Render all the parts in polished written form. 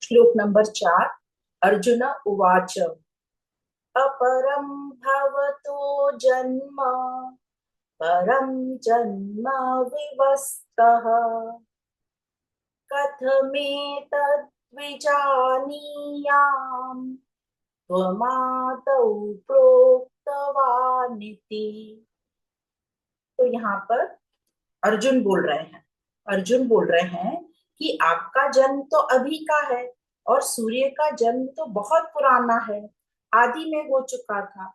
श्लोक नंबर 4। अर्जुन उवाच अपरं भवतो जन्म परं जन्म विवस्तः कथमेतद्विजानीयाम् त्वमादौ प्रोक्तवानिति। तो यहाँ पर अर्जुन बोल रहे हैं कि आपका जन्म तो अभी का है और सूर्य का जन्म तो बहुत पुराना है, आदि में हो चुका था।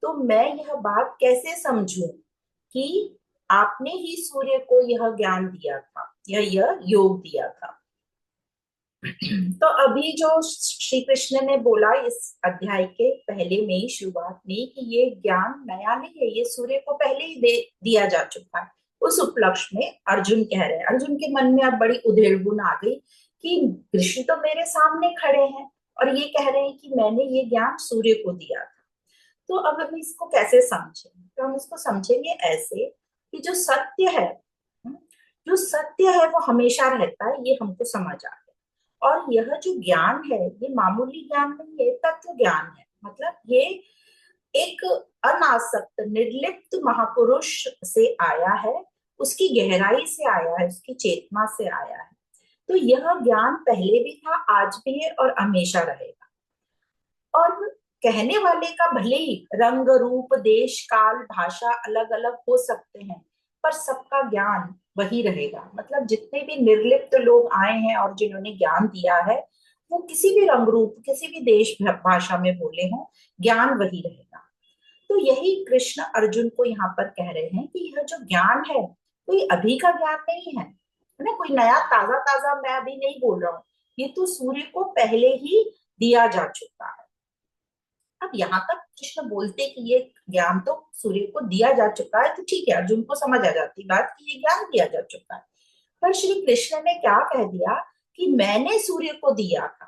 तो मैं यह बात कैसे समझूं कि आपने ही सूर्य को यह ज्ञान दिया था, यह योग दिया था। तो अभी जो श्री कृष्ण ने बोला इस अध्याय के पहले में ही, शुरुआत में, कि ये ज्ञान नया नहीं है, ये सूर्य को पहले ही दिया जा चुका है। उस उपलक्ष्य में अर्जुन कह रहे हैं, अर्जुन के मन में अब बड़ी उधेड़बुन आ गई कि कृष्ण तो मेरे सामने खड़े हैं और ये कह रहे हैं कि मैंने ये ज्ञान सूर्य को दिया था। तो अब हम इसको कैसे समझें? तो हम इसको समझेंगे ऐसे कि जो सत्य है, जो सत्य है वो हमेशा रहता है, ये हमको समझ आ गया। और यह जो ज्ञान है ये मामूली ज्ञान नहीं है, तत्व ज्ञान है। मतलब ये एक अनासक्त निर्लिप्त महापुरुष से आया है, उसकी गहराई से आया है, उसकी चेतना से आया है। तो यह ज्ञान पहले भी था, आज भी है और हमेशा रहेगा। और कहने वाले का भले ही रंग रूप देश काल भाषा अलग अलग हो सकते हैं, पर सबका ज्ञान वही रहेगा। मतलब जितने भी निर्लिप्त लोग आए हैं और जिन्होंने ज्ञान दिया है, वो किसी भी रंग रूप किसी भी देश भाषा में बोले हों, ज्ञान वही रहेगा। तो यही कृष्ण अर्जुन को यहाँ पर कह रहे हैं कि यह जो ज्ञान है कोई अभी का ज्ञान नहीं है, है ना, कोई नया ताजा ताजा मैं अभी नहीं बोल रहा हूँ। ये तो सूर्य को पहले ही दिया जा चुका है। अब यहाँ तक कृष्ण बोलते कि ये ज्ञान तो सूर्य को दिया जा चुका है, तो ठीक है, अर्जुन को समझ आ जाती बात कि ये ज्ञान दिया जा चुका है। पर श्री कृष्ण ने क्या कह दिया कि मैंने सूर्य को दिया था।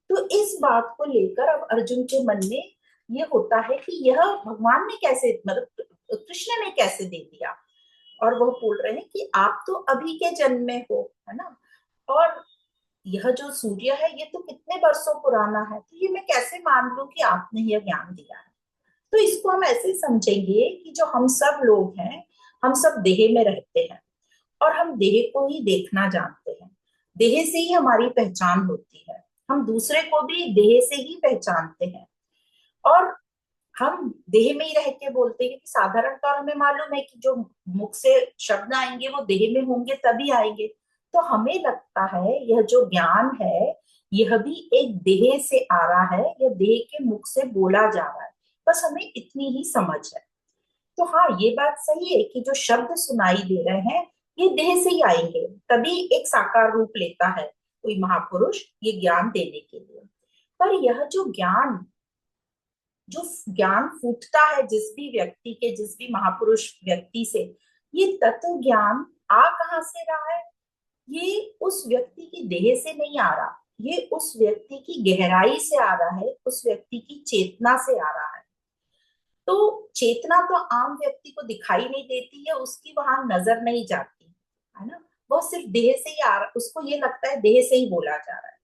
तो इस बात को लेकर अब अर्जुन के मन में ये होता है कि यह भगवान ने कैसे, मतलब कृष्ण ने कैसे दे दिया। और वह बोल रहे हैं कि आप तो अभी के जन्म में हो, है ना, और यह जो सूर्य है ये तो कितने वर्षों पुराना है, तो ये मैं कैसे मान लूं कि आपने यह ज्ञान दिया है। तो इसको हम ऐसे समझेंगे कि जो हम सब लोग हैं, हम सब देह में रहते हैं और हम देह को ही देखना जानते हैं। देह से ही हमारी पहचान होती है, हम दूसरे को भी देह से ही पहचानते हैं। और हम देह में ही रह के बोलते हैं कि साधारण तौर हमें मालूम है कि जो मुख से शब्द आएंगे वो देह में होंगे तभी आएंगे। तो हमें लगता है यह जो ज्ञान है यह भी एक देह से आ रहा है, यह देह के मुख से बोला जा रहा है, बस हमें इतनी ही समझ है। तो हाँ, ये बात सही है कि जो शब्द सुनाई दे रहे हैं ये देह से ही आएंगे, तभी एक साकार रूप लेता है कोई महापुरुष ये ज्ञान देने के लिए। पर यह जो ज्ञान, जो ज्ञान फूटता है जिस भी व्यक्ति के, जिस भी महापुरुष व्यक्ति से, ये तत्व ज्ञान आ कहाँ से रहा है? ये उस व्यक्ति की देह से नहीं आ रहा, ये उस व्यक्ति की गहराई से आ रहा है, उस व्यक्ति की चेतना से आ रहा है। तो चेतना तो आम व्यक्ति को दिखाई नहीं देती है, उसकी वहां नजर नहीं जाती, है ना, वो सिर्फ देह से ही आ रहा, उसको ये लगता है देह से ही बोला जा रहा है।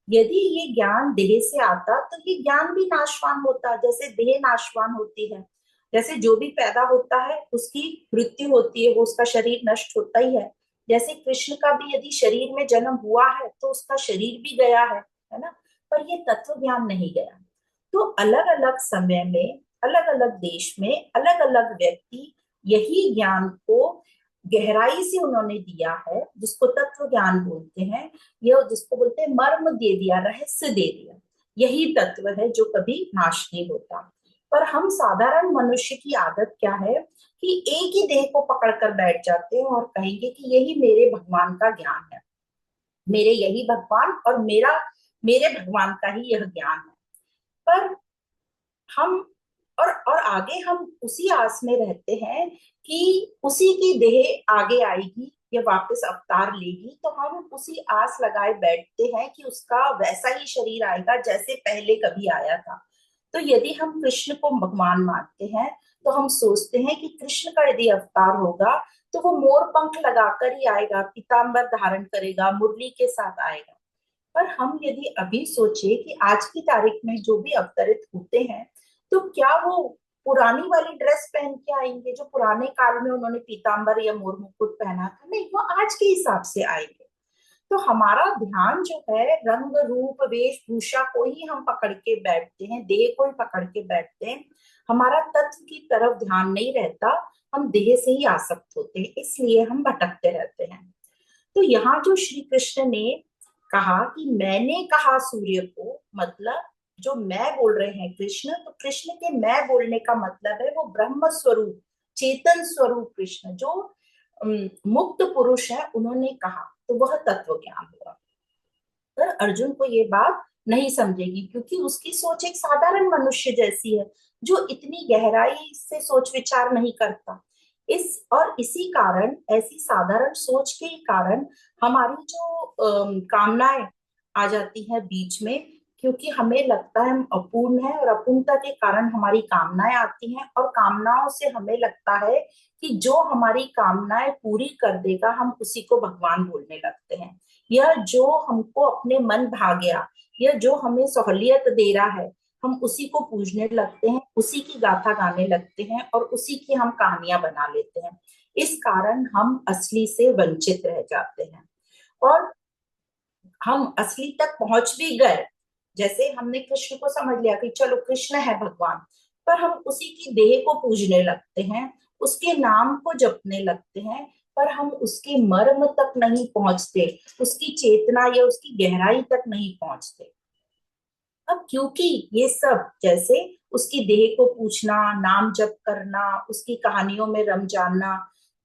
यदि ये ज्ञान देह से आता तो ये ज्ञान भी नाशवान होता, जैसे देह नाशवान होती है, जैसे जो भी पैदा होता है उसकी मृत्यु होती है, वो उसका शरीर नष्ट होता ही है। जैसे कृष्ण का भी यदि शरीर में जन्म हुआ है तो उसका शरीर भी गया है ना, पर ये तत्व ज्ञान नहीं गया। तो अलग अलग समय में, अलग अलग देश में अलग अलग व्यक्ति यही ज्ञान को गहराई से उन्होंने दिया है, जिसको तत्व ज्ञान बोलते हैं, यह जिसको बोलते हैं मर्म दे दिया, रहस्य दे दिया। यही तत्व है जो कभी नाश नहीं होता। पर हम साधारण मनुष्य की आदत क्या है कि एक ही देह को पकड़कर बैठ जाते हैं और कहेंगे कि यही मेरे भगवान का ज्ञान है, मेरे यही भगवान और मेरे भगवान का ही यह ज्ञान है। पर हम और आगे हम उसी आस में रहते हैं कि उसी की देह आगे आएगी या वापस अवतार लेगी, तो हम उसी आस लगाए बैठते हैं कि उसका वैसा ही शरीर आएगा जैसे पहले कभी आया था। तो यदि हम कृष्ण को भगवान मानते हैं तो हम सोचते हैं कि कृष्ण का यदि अवतार होगा तो वो मोर पंख लगाकर ही आएगा, पीताम्बर धारण करेगा, मुरली के साथ आएगा। पर हम यदि अभी सोचे कि आज की तारीख में जो भी अवतरित होते हैं, तो क्या वो पुरानी वाली ड्रेस पहन के आएंगे जो पुराने काल में उन्होंने पीताम्बर या मोर मुकुट पहना था? नहीं, वो आज के हिसाब से आएंगे। तो हमारा ध्यान जो है रंग रूप वेशभूषा को ही हम पकड़ के बैठते हैं, देह को ही पकड़ के बैठते हैं, हमारा तत्व की तरफ ध्यान नहीं रहता। हम देह से ही आसक्त होते हैं, इसलिए हम भटकते रहते हैं। तो यहाँ जो श्री कृष्ण ने कहा कि मैंने कहा सूर्य को, मतलब जो मैं बोल रहे हैं कृष्ण, तो कृष्ण के मैं बोलने का मतलब है वो ब्रह्म स्वरूप, चेतन स्वरूप कृष्ण जो मुक्त पुरुष है, उन्होंने कहा, तो वह तत्व ज्ञान हुआ। पर अर्जुन को ये बात नहीं समझेगी, क्योंकि उसकी सोच एक साधारण मनुष्य जैसी है जो इतनी गहराई से सोच विचार नहीं करता। इसी कारण, ऐसी साधारण सोच के ही कारण हमारी जो कामनाएं आ जाती हैं बीच में, क्योंकि हमें लगता है हम अपूर्ण है, और अपूर्णता के कारण हमारी कामनाएं आती हैं, और कामनाओं से हमें लगता है कि जो हमारी कामनाएं पूरी कर देगा, हम उसी को भगवान बोलने लगते हैं। यह जो हमको अपने मन भा गया, यह जो हमें सहूलियत दे रहा है, हम उसी को पूजने लगते हैं, उसी की गाथा गाने लगते हैं, और उसी की हम कहानियां बना लेते हैं। इस कारण हम असली से वंचित रह जाते हैं, और हम असली तक पहुंच भी गए। जैसे हमने कृष्ण को समझ लिया कि चलो कृष्ण है भगवान, पर हम उसी की देह को पूजने लगते हैं, उसके नाम को जपने लगते हैं, पर हम उसके मर्म तक नहीं पहुंचते, उसकी चेतना या उसकी गहराई तक नहीं पहुंचते। अब क्योंकि ये सब, जैसे उसकी देह को पूछना, नाम जप करना, उसकी कहानियों में रम जाना,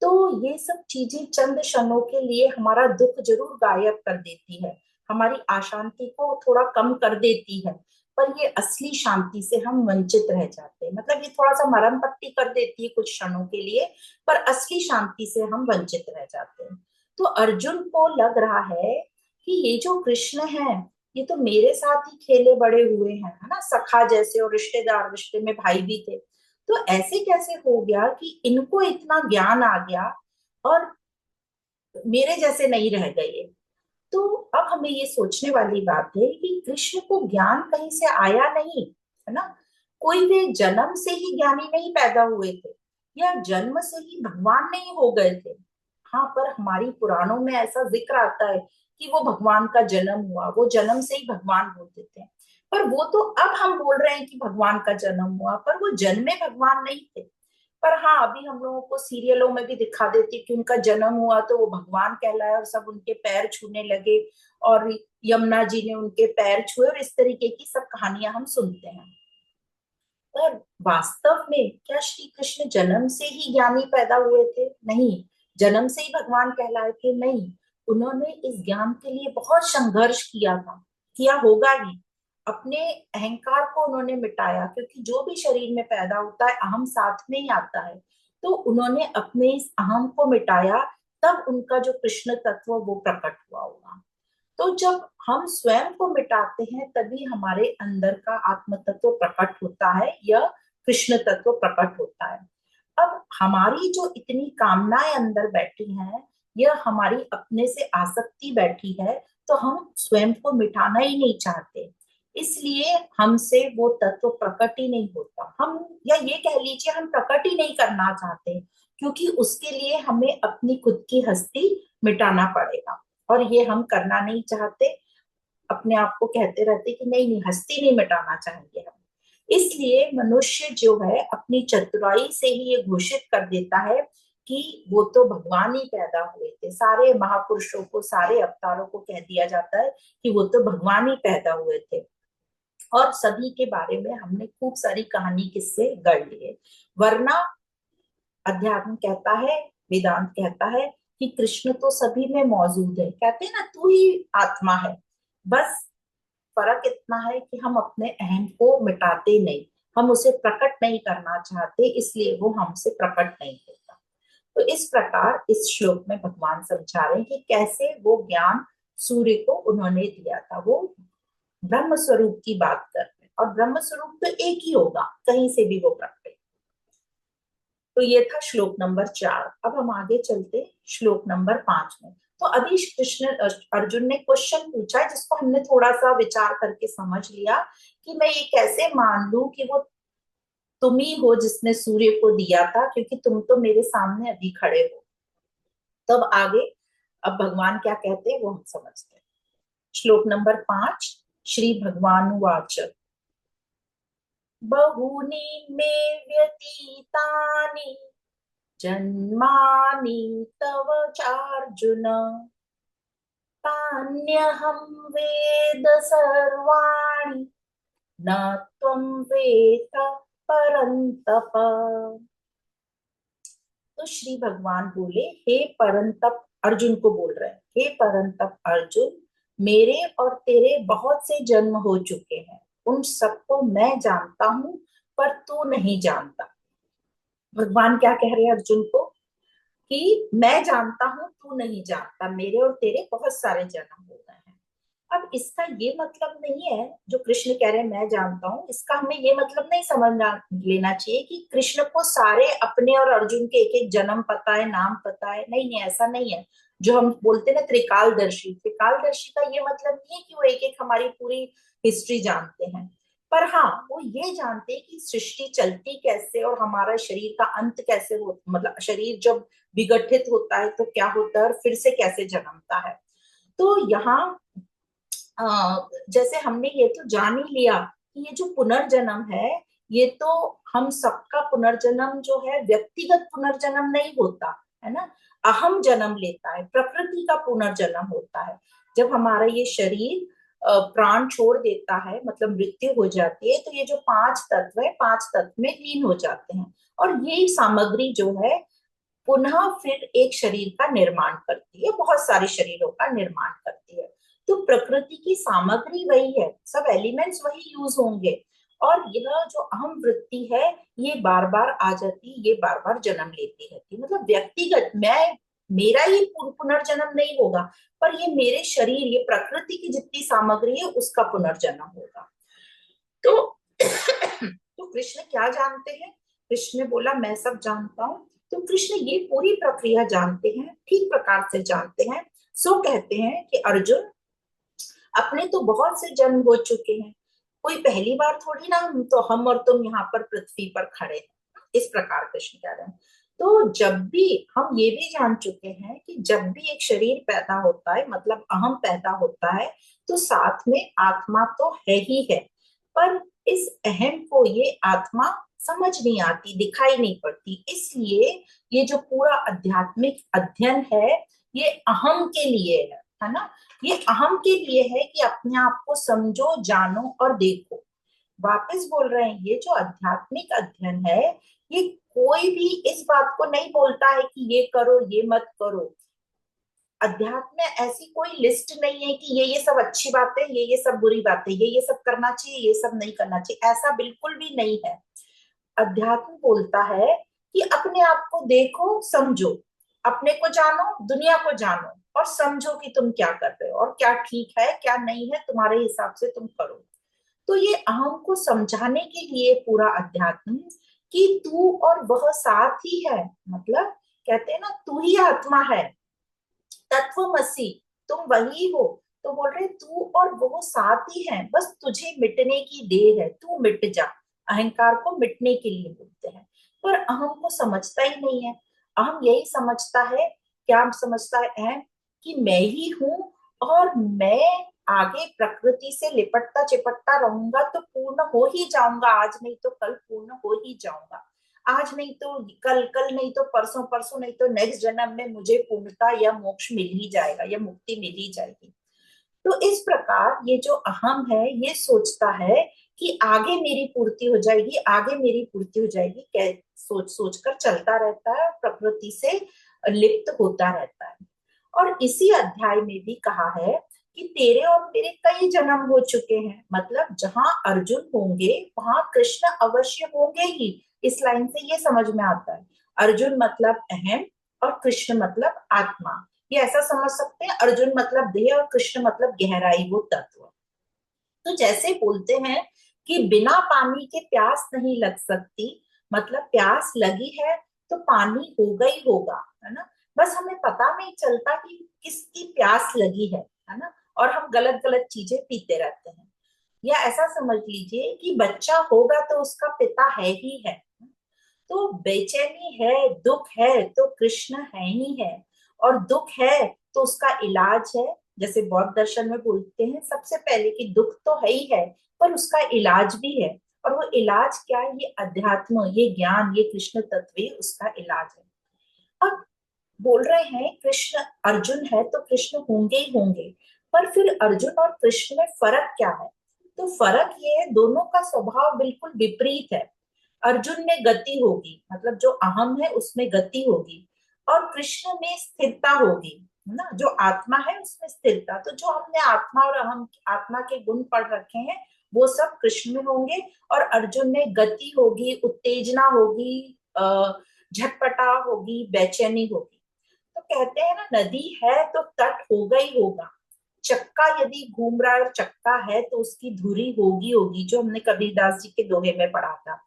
तो ये सब चीजें चंद क्षणों के लिए हमारा दुख जरूर गायब कर देती है, हमारी अशांति को थोड़ा कम कर देती है, पर ये असली शांति से हम वंचित रह जाते हैं। मतलब ये थोड़ा सा मरहम पट्टी कर देती है कुछ क्षणों के लिए, पर असली शांति से हम वंचित रह जाते हैं। तो अर्जुन को लग रहा है कि ये जो कृष्ण है, ये तो मेरे साथ ही खेले बड़े हुए हैं, है ना, सखा जैसे, और रिश्तेदार, रिश्ते में भाई भी थे। तो ऐसे कैसे हो गया कि इनको इतना ज्ञान आ गया और मेरे जैसे नहीं रह गए? तो अब हमें ये सोचने वाली बात है कि कृष्ण को ज्ञान कहीं से आया नहीं, है ना। कोई वे जन्म से ही ज्ञानी नहीं पैदा हुए थे, या जन्म से ही भगवान नहीं हो गए थे। हाँ, पर हमारी पुराणों में ऐसा जिक्र आता है कि वो भगवान का जन्म हुआ, वो जन्म से ही भगवान बोलते थे। पर वो तो अब हम बोल रहे हैं कि भगवान का जन्म हुआ, पर वो जन्मे भगवान नहीं थे। पर हाँ, अभी हम लोगों को सीरियलों में भी दिखा देती कि उनका जन्म हुआ तो वो भगवान कहलाए, और सब उनके पैर छूने लगे, और यमुना जी ने उनके पैर छुए, और इस तरीके की सब कहानियां हम सुनते हैं। पर वास्तव में क्या श्री कृष्ण जन्म से ही ज्ञानी पैदा हुए थे? नहीं। जन्म से ही भगवान कहलाए थे? नहीं। उन्होंने इस ज्ञान के लिए बहुत संघर्ष किया था, किया होगा ही। अपने अहंकार को उन्होंने मिटाया, क्योंकि जो भी शरीर में पैदा होता है अहम साथ में ही आता है। तो उन्होंने अपने इस अहम को मिटाया, तब उनका जो कृष्ण तत्व वो प्रकट हुआ होगा। तो जब हम स्वयं को मिटाते हैं, तभी हमारे अंदर का आत्म तत्व प्रकट होता है, या कृष्ण तत्व प्रकट होता है। अब हमारी जो इतनी कामनाएं अंदर बैठी हैं, यह हमारी अपने से आसक्ति बैठी है, तो हम स्वयं को मिटाना ही नहीं चाहते, इसलिए हमसे वो तत्व प्रकट ही नहीं होता। हम, या ये कह लीजिए, हम प्रकट ही नहीं करना चाहते, क्योंकि उसके लिए हमें अपनी खुद की हस्ती मिटाना पड़ेगा, और ये हम करना नहीं चाहते। अपने आप को कहते रहते कि नहीं नहीं, हस्ती नहीं मिटाना चाहेंगे हम। इसलिए मनुष्य जो है अपनी चतुराई से ही ये घोषित कर देता है कि वो तो भगवान ही पैदा हुए थे। सारे महापुरुषों को, सारे अवतारों को कह दिया जाता है कि वो तो भगवान ही पैदा हुए थे, और सभी के बारे में हमने खूब सारी कहानी किस्से गढ़ लिए। वरना अध्यात्म कहता है, वेदांत कहता है कि कृष्ण तो सभी में मौजूद है। कहते हैं ना, तू ही आत्मा है। बस फर्क इतना है कि हम अपने अहम को मिटाते नहीं, हम उसे प्रकट नहीं करना चाहते, इसलिए वो हमसे प्रकट नहीं होता। तो इस प्रकार इस श्लोक में भगवान समझा रहे हैं कि कैसे वो ज्ञान सूर्य को उन्होंने दिया था। वो ब्रह्म स्वरूप की बात कर रहे हैं, और ब्रह्म स्वरूप तो एक ही होगा, कहीं से भी वो प्रकट। तो ये था श्लोक नंबर 4। अब हम आगे चलते श्लोक नंबर 5 में। तो अभी कृष्ण अर्जुन ने क्वेश्चन पूछा है जिसको हमने थोड़ा सा विचार करके समझ लिया कि मैं ये कैसे मान लूं कि वो तुम ही हो जिसने सूर्य को दिया था, क्योंकि तुम तो मेरे सामने अभी खड़े हो। तब आगे अब भगवान क्या कहते हैं वो हम समझते हैं। श्लोक नंबर 5। श्री भगवान वाच बहूनि मे व्यतीतानि जन्मानि तव चार्जुन तान्यहं वेद सर्वाणि न त्वं वेत्त परन्तप। तो श्री भगवान बोले, हे परंतप, अर्जुन को बोल रहे हैं, हे परंतप अर्जुन, मेरे और तेरे बहुत से जन्म हो चुके हैं, उन सबको मैं जानता हूं, पर तू नहीं जानता। भगवान क्या कह रहे हैं अर्जुन को कि मैं जानता हूं, तू नहीं जानता, मेरे और तेरे बहुत सारे जन्म हो गए हैं। अब इसका ये मतलब नहीं है, जो कृष्ण कह रहे हैं मैं जानता हूं, इसका हमें ये मतलब नहीं समझना लेना चाहिए कि कृष्ण को सारे अपने और अर्जुन के एक एक जन्म पता है, नाम पता है। नहीं नहीं, ऐसा नहीं है। जो हम बोलते हैं ना त्रिकालदर्शी, त्रिकालदर्शी का ये मतलब नहीं है कि वो एक एक हमारी पूरी हिस्ट्री जानते हैं। पर हाँ, वो ये जानते हैं कि सृष्टि चलती कैसे और हमारा शरीर का अंत कैसे हो, मतलब शरीर जब विघटित होता है तो क्या होता है और फिर से कैसे जन्मता है। तो यहाँ जैसे हमने ये तो जान ही लिया कि ये जो पुनर्जन्म है, ये तो हम सबका पुनर्जन्म जो है व्यक्तिगत पुनर्जन्म नहीं होता है ना, अहम जन्म लेता है, प्रकृति का पुनर्जन्म होता है। जब हमारा ये शरीर प्राण छोड़ देता है, मतलब मृत्यु हो जाती है, तो ये जो पांच तत्व है, पांच तत्व में लीन हो जाते हैं, और ये सामग्री जो है पुनः फिर एक शरीर का निर्माण करती है, बहुत सारे शरीरों का निर्माण करती है। तो प्रकृति की सामग्री वही है, सब एलिमेंट्स वही यूज होंगे, और यह जो अहम वृत्ति है ये बार बार आ जाती, ये बार बार जन्म लेती रहती, मतलब व्यक्तिगत मैं, मेरा ही पुनर्जन्म नहीं होगा, पर ये मेरे शरीर, ये प्रकृति की जितनी सामग्री है उसका पुनर्जन्म होगा। तो तो कृष्ण क्या जानते हैं? कृष्ण ने बोला मैं सब जानता हूँ। तो कृष्ण ये पूरी प्रक्रिया जानते हैं, ठीक प्रकार से जानते हैं। सो कहते हैं कि अर्जुन, अपने तो बहुत से जन्म हो चुके हैं, कोई पहली बार थोड़ी ना हम और तुम यहाँ पर पृथ्वी पर खड़े हैं। इस प्रकार कृष्ण कह रहे हैं। तो जब भी हम ये भी जान चुके हैं कि जब भी एक शरीर पैदा होता है, मतलब अहम पैदा होता है, तो साथ में आत्मा तो है ही है, पर इस अहम को ये आत्मा समझ नहीं आती, दिखाई नहीं पड़ती। इसलिए ये जो पूरा आध्यात्मिक अध्ययन है ये अहम के लिए है ना, ये अहम के लिए है कि अपने आप को समझो, जानो और देखो। वापस बोल रहे हैं, ये जो आध्यात्मिक अध्ययन है ये कोई भी इस बात को नहीं बोलता है कि ये करो ये मत करो। अध्यात्म में ऐसी कोई लिस्ट नहीं है कि ये सब अच्छी बातें, ये सब बुरी बातें, ये सब करना चाहिए, ये सब नहीं करना चाहिए, ऐसा बिल्कुल भी नहीं है। अध्यात्म बोलता है कि अपने आप को देखो, समझो, अपने को जानो, दुनिया को जानो, और समझो कि तुम क्या कर रहे हो और क्या ठीक है क्या नहीं है, तुम्हारे हिसाब से तुम करो। तो ये अहम को समझाने के लिए पूरा अध्यात्म, कि तू और वह साथ ही है, मतलब कहते हैं ना तू ही आत्मा है, तत्वमसी, तुम वही हो। तो बोल रहे तू और वो साथ ही है, बस तुझे मिटने की देर है, तू मिट जा। अहंकार को मिटने के लिए बोलते हैं, पर अहम को समझता ही नहीं है। अहम यही समझता है, क्या समझता है अहम, कि मैं ही हूं, और मैं आगे प्रकृति से लिपटता चिपटता रहूंगा तो पूर्ण हो ही जाऊंगा, आज नहीं तो कल पूर्ण हो ही जाऊंगा, आज नहीं तो कल, कल नहीं तो परसों, परसों नहीं तो नेक्स्ट जन्म में मुझे पूर्णता या मोक्ष मिल ही जाएगा या मुक्ति मिल ही जाएगी। तो इस प्रकार ये जो अहम है ये सोचता है कि आगे मेरी पूर्ति हो जाएगी, आगे मेरी पूर्ति हो जाएगी, सोच सोच कर चलता रहता है, प्रकृति से लिप्त होता रहता है। और इसी अध्याय में भी कहा है कि तेरे और मेरे कई जन्म हो चुके हैं, मतलब जहां अर्जुन होंगे वहां कृष्ण अवश्य होंगे ही। इस लाइन से ये समझ में आता है, अर्जुन मतलब अहम और कृष्ण मतलब आत्मा। ये ऐसा समझ सकते हैं, अर्जुन मतलब देह और कृष्ण मतलब गहराई, वो तत्व। तो जैसे बोलते हैं कि बिना पानी के प्यास नहीं लग सकती, मतलब प्यास लगी है तो पानी होगा ही होगा, है ना। बस हमें पता नहीं चलता कि इसकी प्यास लगी है ना, और हम गलत गलत चीजें पीते रहते हैं। या ऐसा समझ लीजिए कि बच्चा होगा तो उसका पिता है ही है, तो बेचैनी है, दुख है तो कृष्ण है ही है। और दुख है तो उसका इलाज है। जैसे बौद्ध दर्शन में बोलते हैं सबसे पहले कि दुख तो है ही है, पर उसका इलाज भी है। और वो इलाज क्या है? ये अध्यात्म, ये ज्ञान, ये कृष्ण तत्व ही उसका इलाज है। अब बोल रहे हैं कृष्ण अर्जुन है तो कृष्ण होंगे ही होंगे, पर फिर अर्जुन और कृष्ण में फर्क क्या है? तो फर्क ये है, दोनों का स्वभाव बिल्कुल विपरीत है। अर्जुन में गति होगी, मतलब जो अहम है उसमें गति होगी, और कृष्ण में स्थिरता होगी, है ना, जो आत्मा है उसमें स्थिरता। तो जो हमने आत्मा और अहम, आत्मा के गुण पढ़ रखे हैं वो सब कृष्ण में होंगे, और अर्जुन में गति होगी, उत्तेजना होगी, झटपटा होगी, बेचैनी होगी। तो कहते हैं ना, नदी है तो तट होगा ही होगा। चक्का यदि घूम रहा है और चक्का है तो उसकी धुरी होगी होगी, जो हमने कबीरदास जी के दोहे में पढ़ा था।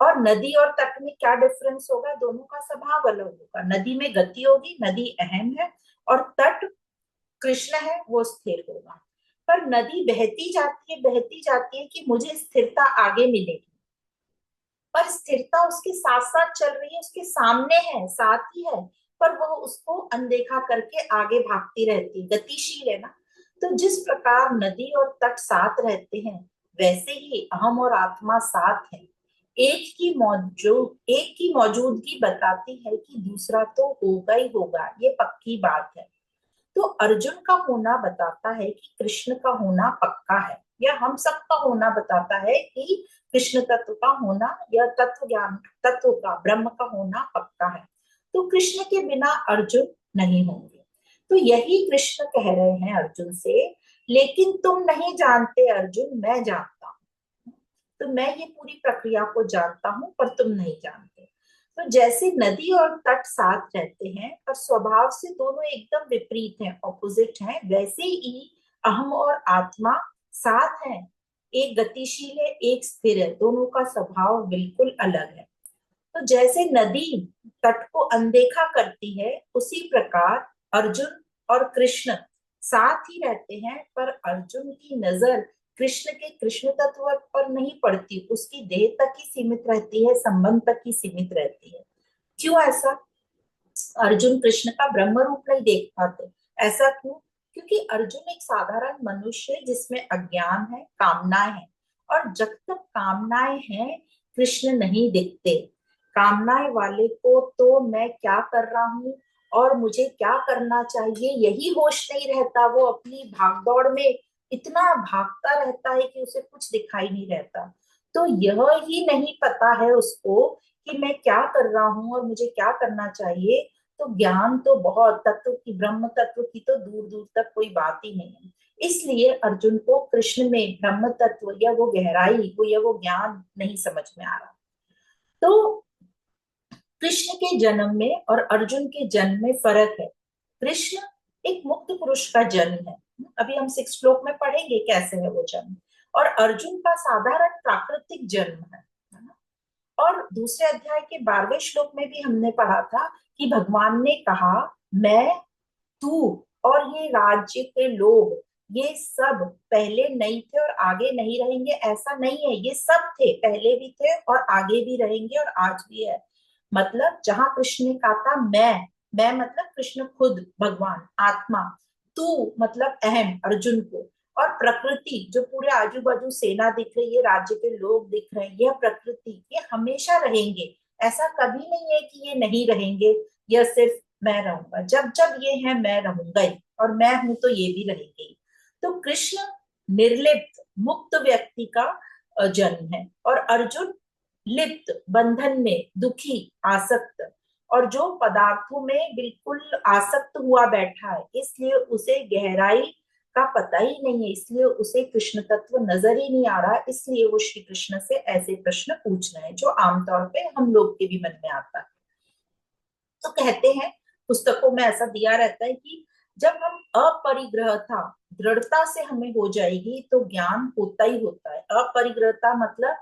और नदी और तट में क्या डिफरेंस होगा? दोनों का स्वभाव अलग होगा। नदी में गति होगी, नदी अहम है, और तट कृष्ण है, वो स्थिर होगा। पर नदी बहती जाती है कि मुझे स्थिरता आगे मिलेगी, पर स्थिरता उसके साथ साथ चल रही है, उसके सामने है, साथ ही है, पर वो उसको अनदेखा करके आगे भागती रहती है, गतिशील है ना। तो जिस प्रकार नदी और तट साथ रहते हैं, वैसे ही अहम और आत्मा साथ है। एक की मौजूदगी बताती है कि दूसरा तो होगा ही होगा, ये पक्की बात है। तो अर्जुन का होना बताता है कि कृष्ण का होना पक्का है, या हम सबका होना बताता है कि कृष्ण तत्व का होना, या तत्व ज्ञान, तत्व का, ब्रह्म का होना पक्का है। तो कृष्ण के बिना अर्जुन नहीं होंगे। तो यही कृष्ण कह रहे हैं अर्जुन से, लेकिन तुम नहीं जानते अर्जुन, मैं जानता हूँ। तो मैं ये पूरी प्रक्रिया को जानता हूँ, पर तुम नहीं जानते। तो जैसे नदी और तट साथ रहते हैं पर स्वभाव से दोनों एकदम विपरीत हैं, ऑपोजिट हैं, वैसे ही अहम और आत्मा साथ हैं। एक गतिशील है, एक स्थिर है, दोनों का स्वभाव बिल्कुल अलग है। तो जैसे नदी तट को अनदेखा करती है, उसी प्रकार अर्जुन और कृष्ण साथ ही रहते हैं, पर अर्जुन की नजर कृष्ण के कृष्ण तत्व पर नहीं पड़ती, उसकी देह तक ही सीमित रहती है, संबंध तक ही सीमित रहती है। क्यों ऐसा? अर्जुन कृष्ण का ब्रह्म रूप नहीं देख पाते। ऐसा क्यों? क्योंकि अर्जुन एक साधारण मनुष्य है जिसमें अज्ञान है, कामनाएं हैं, और जब तक कामनाएं हैं कृष्ण नहीं दिखते। कामनाएं वाले को तो मैं क्या कर रहा हूँ और मुझे क्या करना चाहिए यही होश नहीं रहता, वो अपनी भागदौड़ में इतना भागता रहता है कि उसे कुछ दिखाई नहीं रहता। तो यह ही नहीं पता है उसको कि मैं क्या कर रहा हूँ और मुझे क्या करना चाहिए। तो ज्ञान तो बहुत, तत्व की, ब्रह्म तत्व की तो दूर दूर तक कोई बात ही नहीं है। इसलिए अर्जुन को कृष्ण में ब्रह्म तत्व या वो गहराई, वो या वो ज्ञान नहीं समझ में आ रहा। तो कृष्ण के जन्म में और अर्जुन के जन्म में फर्क है। कृष्ण एक मुक्त पुरुष का जन्म है, अभी हम 6 श्लोक में पढ़ेंगे कैसे है वो जन्म। और अर्जुन का साधारण प्राकृतिक जन्म है ना? और दूसरे अध्याय के 12वें श्लोक में भी हमने पढ़ा था कि भगवान ने कहा, मैं, तू और ये राज्य के लोग, ये सब पहले नहीं थे और आगे नहीं रहेंगे, ऐसा नहीं है। ये सब थे, पहले भी थे और आगे भी रहेंगे और आज भी है। मतलब जहां कृष्ण ने कहा था मैं मतलब कृष्ण खुद, भगवान आत्मा, तू मतलब अहम अर्जुन को, और प्रकृति जो पूरे आजू बाजू सेना दिख रही है, राज्य के लोग दिख रहे हैं, यह प्रकृति, ये हमेशा रहेंगे। ऐसा कभी नहीं है कि ये नहीं रहेंगे, यह सिर्फ मैं रहूंगा। जब जब ये है मैं रहूंगा ही, और मैं हूं तो ये भी रहेंगे ही। तो कृष्ण निर्लिप्त मुक्त व्यक्ति का जन्म है, और अर्जुन लिप्त, बंधन में, दुखी, आसक्त, और जो पदार्थों में बिल्कुल आसक्त हुआ बैठा है, इसलिए उसे गहराई का पता ही नहीं है, इसलिए उसे कृष्ण तत्व नजर ही नहीं आ रहा, इसलिए वो श्री कृष्ण से ऐसे प्रश्न पूछ रहे हैं जो आमतौर पे हम लोग के भी मन में आता है। तो कहते हैं, पुस्तकों में ऐसा दिया रहता है कि जब हम अपरिग्रहता, दृढ़ता से हमें हो जाएगी तो ज्ञान होता ही होता है। अपरिग्रहता मतलब,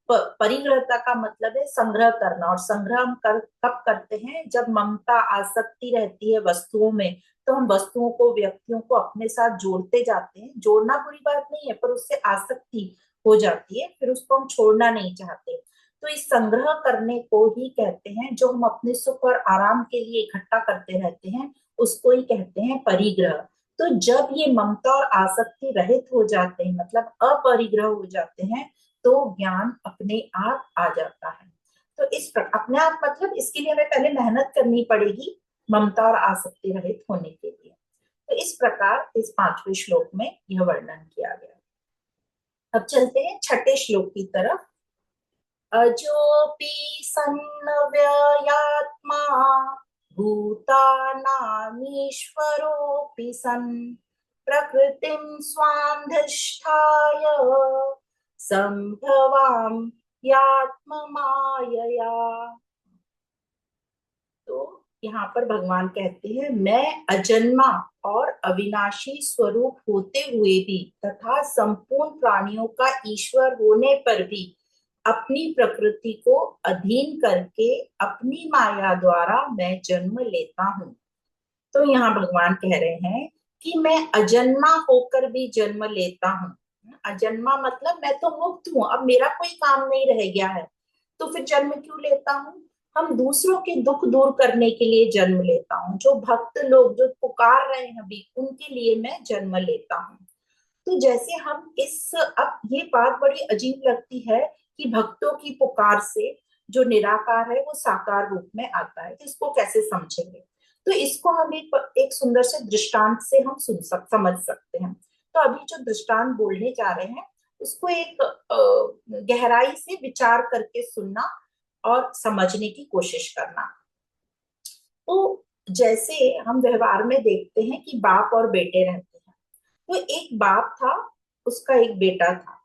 परिग्रहता का मतलब है संग्रह करना, और संग्रह हम कब करते हैं? जब ममता, आसक्ति रहती है वस्तुओं में, तो हम वस्तुओं को, व्यक्तियों को अपने साथ जोड़ते जाते हैं। जोड़ना बुरी बात नहीं है, पर उससे आसक्ति हो जाती है, फिर उसको हम छोड़ना नहीं चाहते। तो इस संग्रह करने को ही कहते हैं, जो हम अपने सुख और आराम के लिए इकट्ठा करते रहते हैं, उसको ही कहते हैं परिग्रह। तो जब ये ममता और आसक्ति रहित हो जाते हैं, मतलब अपरिग्रह हो जाते हैं, तो ज्ञान अपने आप आ जाता है। तो इस प्रकार अपने आप मतलब इसके लिए हमें पहले मेहनत करनी पड़ेगी, ममता और आसक्ति रहित होने के लिए। तो इस प्रकार इस पांचवें श्लोक में यह वर्णन किया गया। अब चलते हैं छठे श्लोक की तरफ। अजोपि सन्नव्ययात्मा भूतानामीश्वरोऽपि सन् प्रकृतिं स्वाधिष्ठाय संभवाम यात्ममायया। तो यहाँ पर भगवान कहते हैं, मैं अजन्मा और अविनाशी स्वरूप होते हुए भी तथा संपूर्ण प्राणियों का ईश्वर होने पर भी अपनी प्रकृति को अधीन करके अपनी माया द्वारा मैं जन्म लेता हूँ। तो यहाँ भगवान कह रहे हैं कि मैं अजन्मा होकर भी जन्म लेता हूँ। अजन्मा मतलब मैं तो मुक्त हूँ, अब मेरा कोई काम नहीं रह गया है, तो फिर जन्म क्यों लेता हूँ? हम दूसरों के दुख दूर करने के लिए जन्म लेता हूँ। जो भक्त लोग जो पुकार रहे हैं अभी, उनके लिए मैं जन्म लेता हूँ। तो जैसे हम इस, अब ये बात बड़ी अजीब लगती है कि भक्तों की पुकार से जो निराकार है वो साकार रूप में आता है, तो इसको कैसे समझेंगे? तो इसको हम एक सुंदर से दृष्टांत से हम समझ सकते हैं। तो अभी जो दृष्टांत बोलने जा रहे हैं, उसको एक गहराई से विचार करके सुनना और समझने की कोशिश करना। तो जैसे हम व्यवहार में देखते हैं कि बाप और बेटे रहते हैं। तो एक बाप था, उसका एक बेटा था।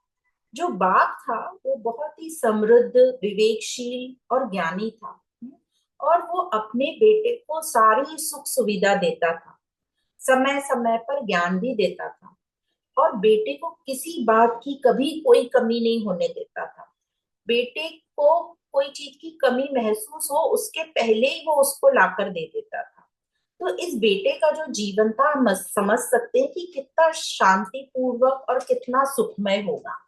जो बाप था वो बहुत ही समृद्ध, विवेकशील और ज्ञानी था। और वो अपने बेटे को सारी सुख सुविधा देता था, समय समय पर ज्ञान भी देता था, और बेटे को किसी बात की कभी कोई कमी नहीं होने देता था। बेटे को कोई चीज की कमी महसूस हो, उसके पहले ही वो उसको लाकर दे देता था। तो इस बेटे का जो जीवन था, हम समझ सकते हैं कि कितना शांति पूर्वक और कितना सुखमय होगा।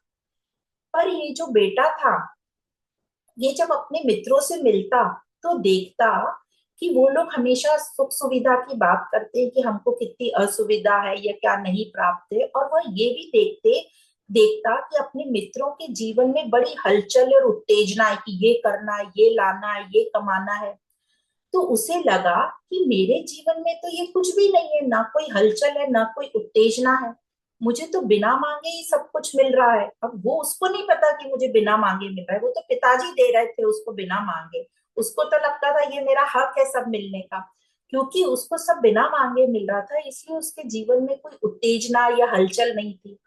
पर ये जो बेटा था, ये जब अपने मित्रों से मिलता तो देखता कि वो लोग हमेशा सुख सुविधा की बात करते हैं कि हमको कितनी असुविधा है या क्या नहीं प्राप्त है, और वह ये भी देखता कि अपने मित्रों के जीवन में बड़ी हलचल और उत्तेजना है कि ये करना है, ये लाना है, ये कमाना है। तो उसे लगा कि मेरे जीवन में तो ये कुछ भी नहीं है, ना कोई हलचल है, ना कोई उत्तेजना है। मुझे तो बिना मांगे ही सब कुछ मिल रहा है। अब वो, उसको नहीं पता कि मुझे बिना मांगे मिल रहा है, वो तो पिताजी दे रहे थे उसको बिना मांगे। उसको तो लगता था ये मेरा हक है सब मिलने का। क्योंकि उसको सब बिना मांगे मिल रहा था, इसलिए उसके जीवन में कोई उत्तेजना या हलचल नहीं थी।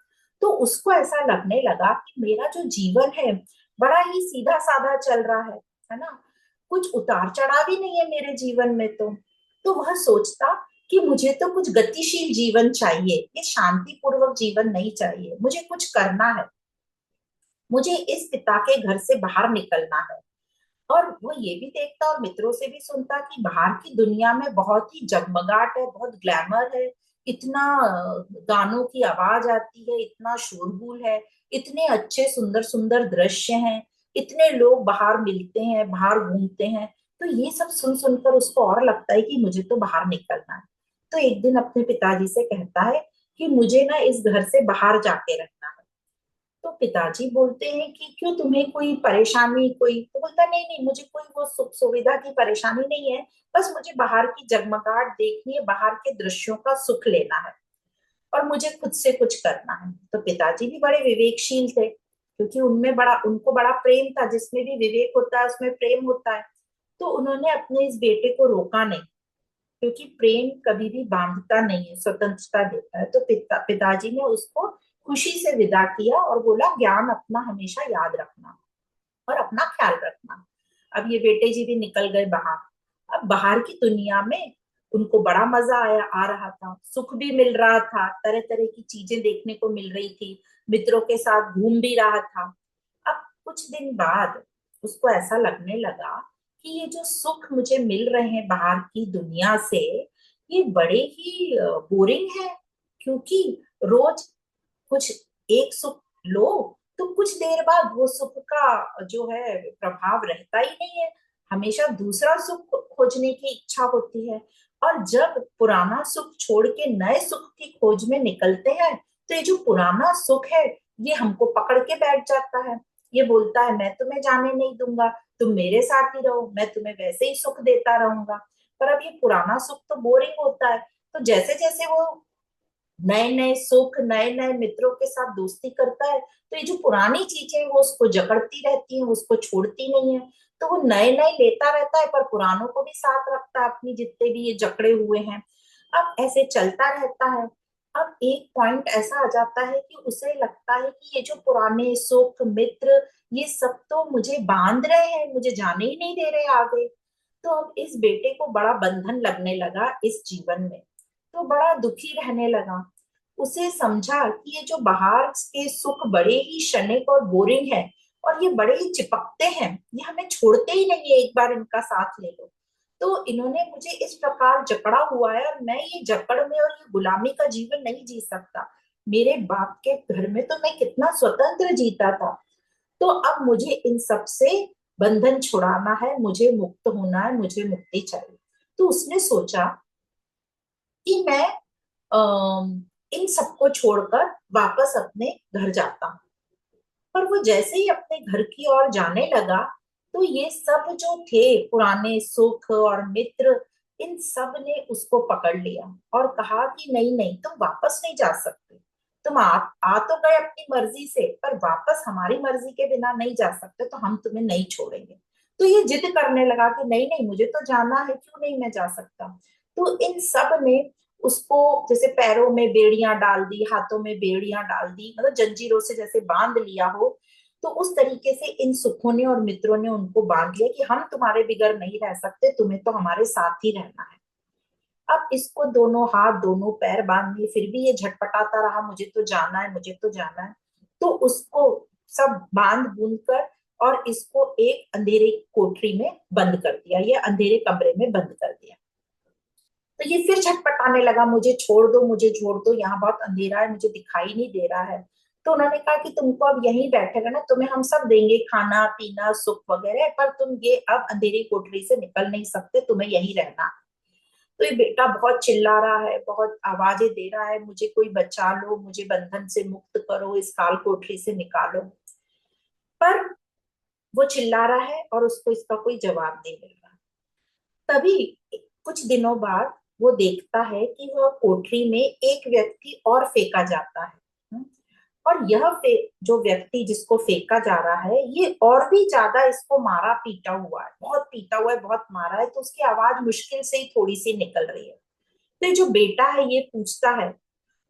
तो उसको ऐसा लगने लगा कि मेरा जो जीवन है बड़ा ही सीधा साधा चल रहा है ना, कुछ उतार चढ़ाव ही नहीं है मेरे जीवन में। तो वह सोचता कि मुझे तो कुछ गतिशील जीवन चाहिए, ये शांति पूर्वक जीवन नहीं चाहिए, मुझे कुछ करना है, मुझे इस पिता के घर से बाहर निकलना है। और वो ये भी देखता और मित्रों से भी सुनता कि बाहर की दुनिया में बहुत ही जगमगाट है, बहुत ग्लैमर है, इतना गानों की आवाज आती है, इतना शोरगुल है, इतने अच्छे सुंदर सुंदर दृश्य हैं, इतने लोग बाहर मिलते हैं, बाहर घूमते हैं। तो ये सब सुन सुनकर उसको और लगता है कि मुझे तो बाहर निकलना है। तो एक दिन अपने पिताजी से कहता है कि मुझे ना इस घर से बाहर जाके रहना है। तो पिताजी बोलते हैं कि क्यों, तुम्हें कोई परेशानी कोई? तो बोलता नहीं नहीं, मुझे कोई वो सुख सुविधा की परेशानी नहीं है, बस मुझे बाहर की जगमगाहट देखनी है, बाहर के दृश्यों का सुख लेना है, और मुझे खुद से कुछ करना है। तो पिताजी भी बड़े विवेकशील थे, क्योंकि उनमें बड़ा, उनको बड़ा प्रेम था, जिसमें भी विवेक होता है उसमें प्रेम होता है। तो उन्होंने अपने इस बेटे को रोका नहीं, क्योंकि प्रेम कभी भी बांधता नहीं है, स्वतंत्रता देता है। तो पिताजी ने उसको खुशी से विदा किया और बोला, ज्ञान अपना हमेशा याद रखना और अपना ख्याल रखना। अब ये बेटे जी भी निकल गए बाहर। अब बाहर की दुनिया में उनको बड़ा मजा आ रहा था, सुख भी मिल रहा था, तरह तरह की चीजें देखने को मिल रही थी, मित्रों के साथ घूम भी रहा था। अब कुछ दिन बाद उसको ऐसा लगने लगा कि ये जो सुख मुझे मिल रहे हैं बाहर की दुनिया से, ये बड़े ही बोरिंग है, क्योंकि रोज कुछ एक सुख लो तो कुछ देर बाद वो सुख का जो है प्रभाव रहता ही नहीं है। हमेशा दूसरा सुख खोजने की इच्छा होती है। और जब पुराना सुख छोड़ के नए सुख की खोज में निकलते हैं, तो ये जो पुराना सुख है, ये हमको पकड़ के बैठ जाता है। ये बोलता है मैं तुम्हें जाने नहीं दूंगा, तुम मेरे साथ ही रहो, मैं तुम्हें वैसे ही सुख देता रहूंगा। पर अब ये पुराना सुख तो बोरिंग होता है। तो जैसे जैसे वो नए नए सुख, नए नए मित्रों के साथ दोस्ती करता है, तो ये जो पुरानी चीजें हैं, वो उसको जकड़ती रहती हैं, उसको छोड़ती नहीं है। तो वो नए नए लेता रहता है, पर पुरानों को भी साथ रखता है, अपनी जितने भी ये जकड़े हुए हैं। अब ऐसे चलता रहता है। अब एक पॉइंट ऐसा आ जाता है कि उसे लगता है कि ये जो पुराने सुख मित्र, ये सब तो मुझे बांध रहे हैं, मुझे जाने ही नहीं दे रहे आगे। तो अब इस बेटे को बड़ा बंधन लगने लगा इस जीवन में। तो बड़ा दुखी रहने लगा। उसे समझा कि ये जो बाहर के सुख बड़े ही क्षणिक और बोरिंग है, और ये बड़े ही चिपकते हैं, ये हमें छोड़ते ही नहीं है, एक बार इनका साथ ले लो। तो इन्होंने मुझे इस प्रकार जकड़ा हुआ है, और मैं ये जकड़ में और ये गुलामी का जीवन नहीं जी सकता। मेरे बाप के घर में तो मैं कितना स्वतंत्र जीता था। तो अब मुझे इन सब से बंधन छुड़ाना है, मुझे मुक्त होना है, मुझे मुक्ति चाहिए। तो उसने सोचा कि मैं इन सबको छोड़कर वापस अपने घर जाता हूँ। पर वो जैसे ही अपने घर की ओर जाने लगा, तो ये सब जो थे पुराने सुख और मित्र, इन सब ने उसको पकड़ लिया और कहा कि नहीं नहीं, तुम वापस नहीं जा सकते। तुम आ तो गए अपनी मर्जी से, पर वापस हमारी मर्जी के बिना नहीं जा सकते, तो हम तुम्हें नहीं छोड़ेंगे। तो ये जिद करने लगा कि नहीं नहीं, मुझे तो जाना है, क्यों नहीं मैं जा सकता। तो इन सब ने उसको जैसे पैरों में बेड़ियां डाल दी, हाथों में बेड़ियां डाल दी, मतलब जंजीरों से जैसे बांध लिया हो। तो उस तरीके से इन सुखों ने और मित्रों ने उनको बांध लिया कि हम तुम्हारे बिगर नहीं रह सकते, तुम्हें तो हमारे साथ ही रहना है। अब इसको दोनों हाथ दोनों पैर बांध लिए, फिर भी ये झटपटाता रहा, मुझे तो जाना है, मुझे तो जाना है। तो उसको सब बांध बूंद कर और इसको एक अंधेरे कोठरी में बंद कर दिया, ये अंधेरे कमरे में बंद कर दिया। तो ये फिर छटपटाने लगा, मुझे छोड़ दो, मुझे छोड़ दो, यहाँ बहुत अंधेरा है, मुझे दिखाई नहीं दे रहा है। तो उन्होंने कहा कि तुमको अब यहीं बैठेगा ना, तुम्हें हम सब देंगे, खाना पीना सुख वगैरह, पर तुम ये अब अंधेरी कोठरी से निकल नहीं सकते, तुम्हें यहीं रहना। तो ये बेटा बहुत चिल्ला रहा है, बहुत आवाजें दे रहा है, मुझे कोई बचा लो, मुझे बंधन से मुक्त करो, इस काल कोठरी से निकालो। पर वो चिल्ला रहा है और उसको इसका कोई जवाब नहीं मिल रहा। तभी कुछ दिनों बाद वो देखता है कि वह कोठरी में एक व्यक्ति और फेंका जाता है। और यह जो व्यक्ति जिसको फेंका जा रहा है, ये और भी ज्यादा इसको मारा पीटा हुआ है, बहुत पीटा हुआ है, बहुत मारा है, तो उसकी आवाज मुश्किल से ही थोड़ी सी निकल रही है। तो जो बेटा है ये पूछता है,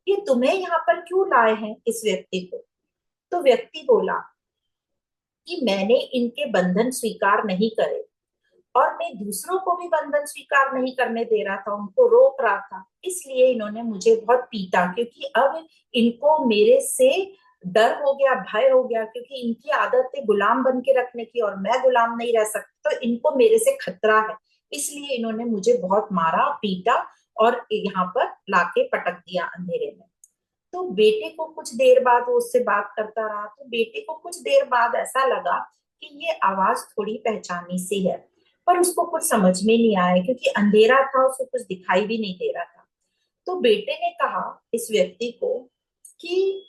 ये तुम्हें यहाँ पर क्यों लाए हैं इस व्यक्ति को। तो व्यक्ति बोला कि मैंने इनके बंधन स्वीकार नहीं करे, और मैं दूसरों को भी बंधन स्वीकार नहीं करने दे रहा था, उनको रोक रहा था, इसलिए इन्होंने मुझे बहुत पीटा, क्योंकि अब इनको मेरे से डर हो गया, भय हो गया, क्योंकि इनकी आदत है गुलाम बन के रखने की, और मैं गुलाम नहीं रह सकती, तो इनको मेरे से खतरा है, इसलिए इन्होंने मुझे बहुत मारा पीटा और यहाँ पर लाके पटक दिया अंधेरे में। तो बेटे को कुछ देर बाद वो उससे बात करता रहा, तो बेटे को कुछ देर बाद ऐसा लगा कि ये आवाज थोड़ी पहचानी सी है, पर उसको कुछ समझ में नहीं आया, क्योंकि अंधेरा था, उसको कुछ दिखाई भी नहीं दे रहा था। तो बेटे ने कहा इस व्यक्ति को कि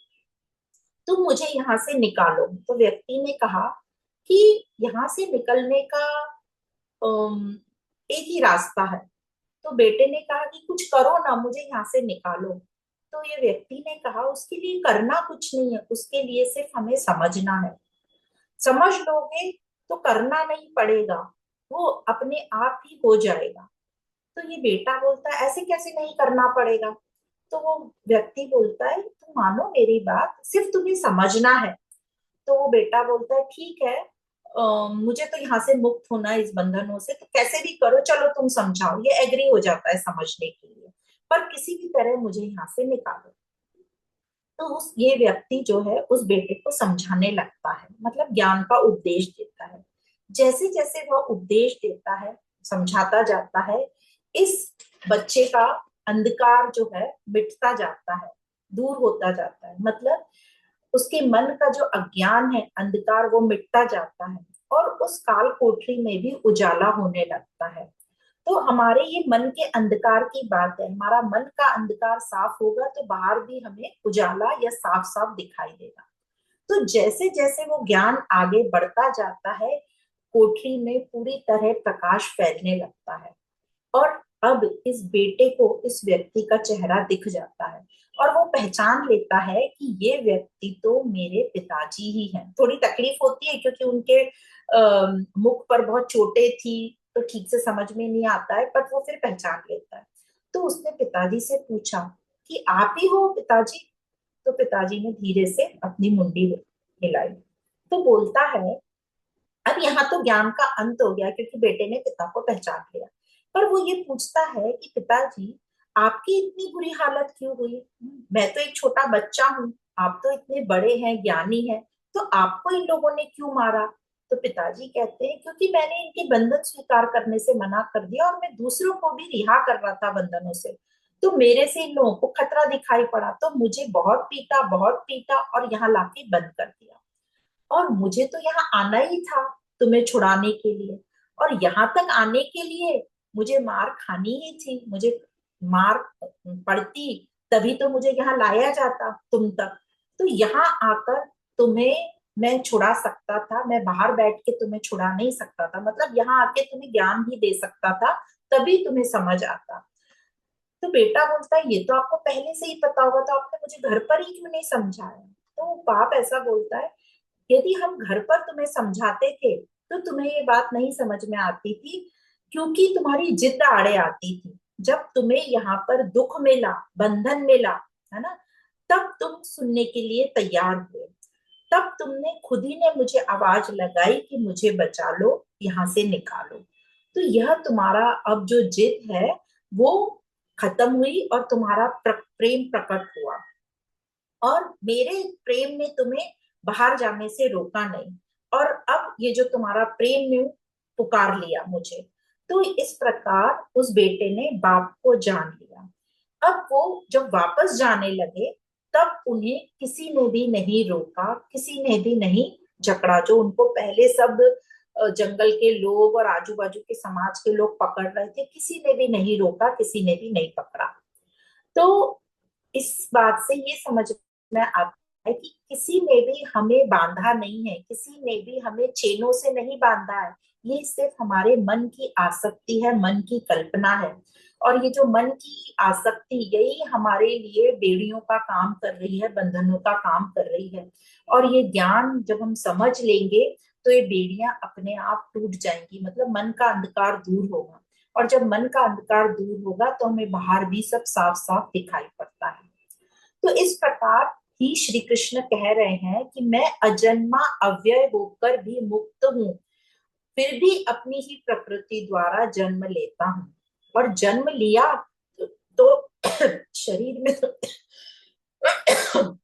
तुम मुझे यहाँ से निकालो। तो व्यक्ति ने कहा कि यहाँ से निकलने का एक ही रास्ता है। तो बेटे ने कहा कि कुछ करो ना, मुझे यहाँ से निकालो। तो ये व्यक्ति ने कहा उसके लिए करना कुछ नहीं है, उसके लिए सिर्फ हमें समझना है। समझ लोगे तो करना नहीं पड़ेगा, वो अपने आप ही हो जाएगा। तो ये बेटा बोलता है ऐसे कैसे नहीं करना पड़ेगा। तो वो व्यक्ति बोलता है तुम मानो मेरी बात, सिर्फ तुम्हें समझना है। तो वो बेटा बोलता है ठीक है, मुझे तो यहाँ से मुक्त होना है इस बंधनों से, तो कैसे भी करो, चलो तुम समझाओ। ये एग्री हो जाता है समझने के लिए, पर किसी भी तरह मुझे यहाँ से निकालो। तो उस ये व्यक्ति जो है उस बेटे को समझाने लगता है, मतलब ज्ञान का उपदेश देता है। जैसे जैसे वह उपदेश देता है, समझाता जाता है, इस बच्चे का अंधकार जो है मिटता जाता है, दूर होता जाता है। मतलब उसके मन का जो अज्ञान है, अंधकार, वो मिटता जाता है और उस काल कोठरी में भी उजाला होने लगता है। तो हमारे ये मन के अंधकार की बात है। हमारा मन का अंधकार साफ होगा तो बाहर भी हमें उजाला या साफ साफ दिखाई देगा। तो जैसे जैसे वो ज्ञान आगे बढ़ता जाता है, कोठरी में पूरी तरह प्रकाश फैलने लगता है। और अब इस बेटे को इस व्यक्ति का चेहरा दिख जाता है और वो पहचान लेता है कि ये व्यक्ति तो मेरे पिताजी ही हैं। थोड़ी तकलीफ होती है क्योंकि उनके मुख पर बहुत चोटें थी, तो ठीक से समझ में नहीं आता है, पर वो फिर पहचान लेता है। तो उसने पिताजी से पूछा कि आप ही हो पिताजी? तो पिताजी ने धीरे से अपनी मुंडी हिलाई। तो बोलता है, अब यहाँ तो ज्ञान का अंत हो गया क्योंकि बेटे ने पिता को पहचान लिया। पर वो ये पूछता है कि पिताजी, आपकी इतनी बुरी हालत क्यों हुई? मैं तो एक छोटा बच्चा हूँ, आप तो इतने बड़े हैं, ज्ञानी हैं, तो आपको इन लोगों ने क्यों मारा? तो पिताजी कहते हैं, क्योंकि मैंने इनके बंधन स्वीकार करने से मना कर दिया और मैं दूसरों को भी रिहा कर रहा था बंधनों से। तो मेरे से इन लोगों को खतरा दिखाई पड़ा, तो मुझे बहुत पीटा और यहाँ लाके बंद कर दिया। और मुझे तो यहाँ आना ही था तुम्हें छुड़ाने के लिए, और यहाँ तक आने के लिए मुझे मार खानी ही थी। मुझे मार पड़ती तभी तो मुझे यहाँ लाया जाता तुम तक। तो यहाँ आकर तुम्हें मैं छुड़ा सकता था, मैं बाहर बैठ के तुम्हें छुड़ा नहीं सकता था, मतलब यहाँ आके तुम्हें ज्ञान भी दे सकता था, तभी तुम्हें समझ आता। तो बेटा बोलता है, ये तो आपको पहले से ही पता होगा, तो आपने मुझे घर पर ही क्यों नहीं समझाया? तो बाप ऐसा बोलता है, यदि हम घर पर तुम्हें समझाते थे तो तुम्हें ये बात नहीं समझ में आती थी, क्योंकि तुम्हारी जिद आड़े आती थी। जब तुम्हें यहाँ पर दुख मिला, बंधन मिला, है ना, तब तुम सुनने के लिए तैयार हुए। तब तुमने खुद ही ने मुझे आवाज लगाई कि मुझे बचा लो, यहाँ से निकालो। तो यह तुम्हारा अब जो जिद है वो खत्म हुई और तुम्हारा प्रेम प्रकट हुआ, और मेरे प्रेम ने तुम्हें बाहर जाने से रोका नहीं। और अब ये जो तुम्हारा प्रेम ने पुकार लिया मुझे। तो इस प्रकार उस बेटे ने बाप को जान लिया। अब वो जब वापस जाने लगे, तब उन्हें किसी ने भी नहीं रोका, किसी ने भी नहीं जकड़ा। जो उनको पहले सब जंगल के लोग और आजू बाजू के समाज के लोग पकड़ रहे थे, किसी ने भी नहीं रोका, किसी ने भी नहीं पकड़ा। तो इस बात से ये समझ में आता है कि किसी ने भी हमें बांधा नहीं है, किसी ने भी हमें चेनों से नहीं बांधा है। ये सिर्फ हमारे मन की आसक्ति है, मन की कल्पना है। और ये जो मन की आसक्ति, यही हमारे लिए बेड़ियों का काम कर रही है, बंधनों का काम कर रही है। और ये ज्ञान जब हम समझ लेंगे तो ये बेड़ियां अपने आप टूट जाएंगी, मतलब मन का अंधकार दूर होगा। और जब मन का अंधकार दूर होगा तो हमें बाहर भी सब साफ साफ दिखाई पड़ता है। तो इस प्रकार ही श्री कृष्ण कह रहे हैं कि मैं अजन्मा अव्यय होकर भी मुक्त हूँ, फिर भी अपनी ही प्रकृति द्वारा जन्म लेता हूँ। और जन्म लिया तो शरीर में तो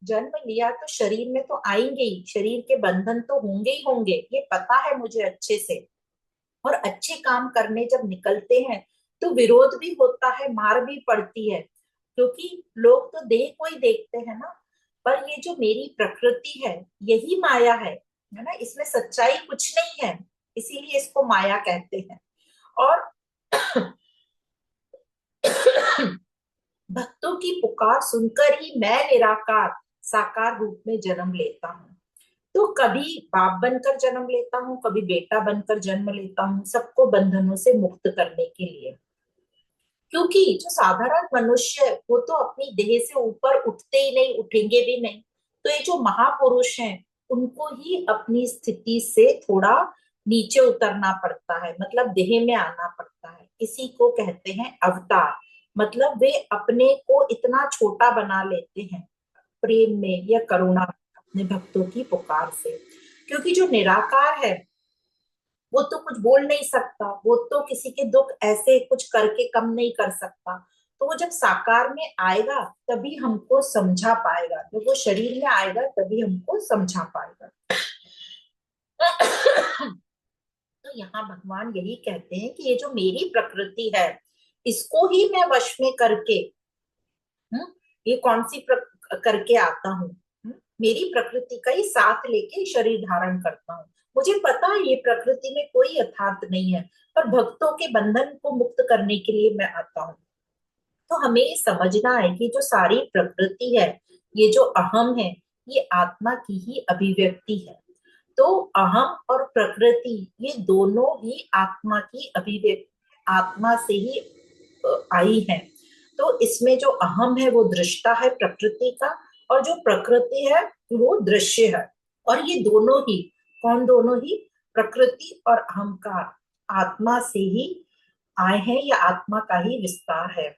जन्म लिया तो शरीर में तो आएंगे ही, शरीर के बंधन तो होंगे ही होंगे, ये पता है मुझे अच्छे से। और अच्छे काम करने जब निकलते हैं तो विरोध भी होता है, मार भी पड़ती है, क्योंकि लोग तो देह को ही देखते हैं ना। पर ये जो मेरी प्रकृति है, यही माया है ना, इसमें सच्चाई कुछ नहीं है, इसीलिए इसको माया कहते हैं। और भक्तों की पुकार सुनकर ही मैं निराकार साकार रूप में जन्म लेता हूँ। तो कभी बाप बनकर जन्म लेता हूँ, कभी बेटा बनकर जन्म लेता हूँ, सबको बंधनों से मुक्त करने के लिए। क्योंकि जो साधारण मनुष्य है वो तो अपनी देह से ऊपर उठते ही नहीं, उठेंगे भी नहीं। तो ये जो महापुरुष हैं, उनको ही अपनी स्थिति से थोड़ा नीचे उतरना पड़ता है, मतलब देह में आना पड़ता है। इसी को कहते हैं अवतार। मतलब वे अपने को इतना छोटा बना लेते हैं प्रेम में या करुणा में, अपने भक्तों की पुकार से। क्योंकि जो निराकार है वो तो कुछ बोल नहीं सकता, वो तो किसी के दुख ऐसे कुछ करके कम नहीं कर सकता। तो वो जब साकार में आएगा तभी हमको समझा पाएगा, जब वो शरीर में आएगा तभी हमको समझा पाएगा। तो यहाँ भगवान यही कहते हैं कि ये जो मेरी प्रकृति है, इसको ही मैं वश में करके, ये कौन सी करके आता हूँ, मेरी प्रकृति का ही साथ लेके शरीर धारण करता हूँ। मुझे पता है ये प्रकृति में कोई यथार्थ नहीं है, पर भक्तों के बंधन को मुक्त करने के लिए मैं आता हूँ। तो हमें ये समझना है कि जो सारी प्रकृति है, ये जो अहम है, ये आत्मा की ही अभिव्यक्ति है। तो अहम और प्रकृति ये दोनों ही आत्मा की अभिव्यक्ति, आत्मा से ही आई है। तो इसमें जो अहम है वो दृष्टा है प्रकृति का, और जो प्रकृति है वो दृश्य है। और ये दोनों ही, कौन दोनों ही, प्रकृति और अहंकार आत्मा से ही आए हैं, या आत्मा का ही विस्तार है।